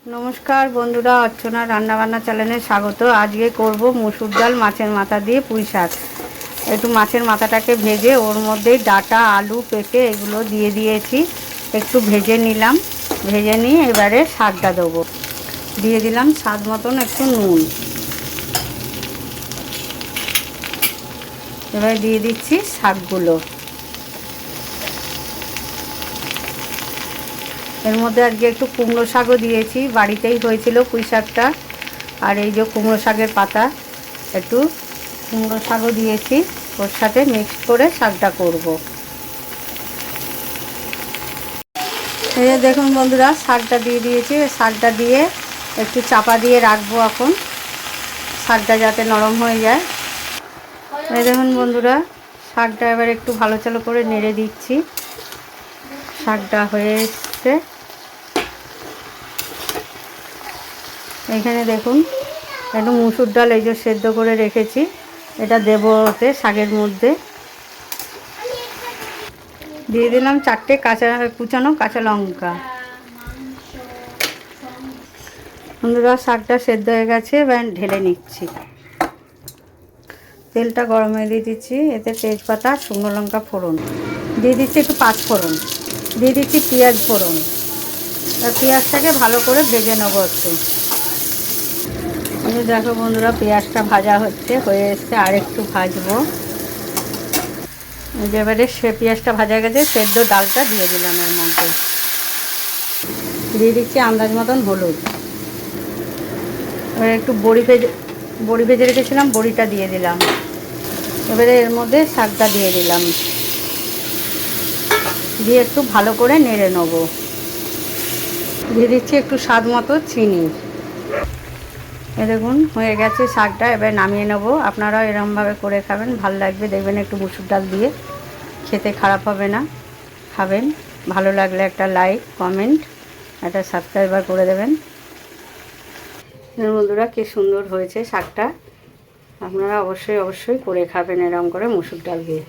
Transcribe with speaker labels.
Speaker 1: নমস্কার বন্ধুরা, অর্চনা রান্নাবান্না চ্যানেলে স্বাগত। আজকে করব মসুর ডাল মাছের মাথা দিয়ে পুঁই শাক। একটু মাছের মাথাটাকে ভেজে ওর মধ্যে ডাঁটা, আলু, পেঁপে এগুলো দিয়ে দিয়েছি, একটু ভেজে নিলাম। ভেজে নিয়ে এবারে শাকটা দেবো। দিয়ে দিলাম স্বাদ মতন একটু নুন। এবারে দিয়ে দিচ্ছি শাকগুলো। এর মধ্যে আজকে একটু কুমড়ো শাকও দিয়েছি, বাড়িতেই হয়েছিল পুঁই শাকটা। আর এই যে কুমড়ো শাকের পাতা, একটু কুমড়ো শাকও দিয়েছি, ওর সাথে মিক্স করে শাকটা করব। এই যে দেখুন বন্ধুরা, শাকটা দিয়ে দিয়েছি। শাকটা দিয়ে একটু চাপা দিয়ে রাখবো এখন, শাকটা যাতে নরম হয়ে যায়। এই দেখুন বন্ধুরা, শাকটা এবার একটু ভালো করে নেড়ে দিচ্ছি। শাকটা হয়ে এসছে। এখানে দেখুন একটু মুসুর ডাল এই যে সেদ্ধ করে রেখেছি, এটা দেবো ওতে শাকের মধ্যে। দিয়ে দিলাম 4টে কুচানো কাঁচা লঙ্কা। বন্ধুরা, শাকটা সেদ্ধ হয়ে গেছে, এবার ঢেলে নিচ্ছি। তেলটা গরম হয়ে দিয়ে দিচ্ছি, এতে তেজপাতা, শুকনো লঙ্কা ফোড়ন দিয়ে দিচ্ছি, একটু পাঁচ ফোড়ন দিয়ে দিচ্ছি, পেঁয়াজ ফোড়ন। আর পেঁয়াজটাকে ভালো করে ভেজে নেবো একটু। এই দেখো বন্ধুরা, পেঁয়াজটা ভাজা হয়ে এসছে, আর একটু ভাজবো। এবারে পেঁয়াজটা ভাজা গেছে, সেদ্ধ ডালটা দিয়ে দিলাম এর মধ্যে। দিয়ে দিচ্ছি আন্দাজ মতন হলুদ। এবারে একটু বড়ি ভেজে রেখেছিলাম, বড়িটা দিয়ে দিলাম। এবারে এর মধ্যে শাকটা দিয়ে দিলাম, দিয়ে একটু ভালো করে নেড়ে নেব। দিয়ে দিচ্ছি একটু স্বাদ মতো চিনি। এ দেখুন হয়ে গেছে শাকটা, এবার নামিয়ে নেব। আপনারাও এরকমভাবে করে খাবেন, ভালো লাগবে। দেখবেন একটু মুসুর ডাল দিয়ে খেতে খারাপ হবে না। খাবেন। ভালো লাগলে একটা লাইক, কমেন্ট, একটা সাবস্ক্রাইবার করে দেবেন। বন্ধুরা, কি সুন্দর হয়েছে শাকটা। আপনারা অবশ্যই করে খাবেন এরকম করে মুসুর ডাল দিয়ে।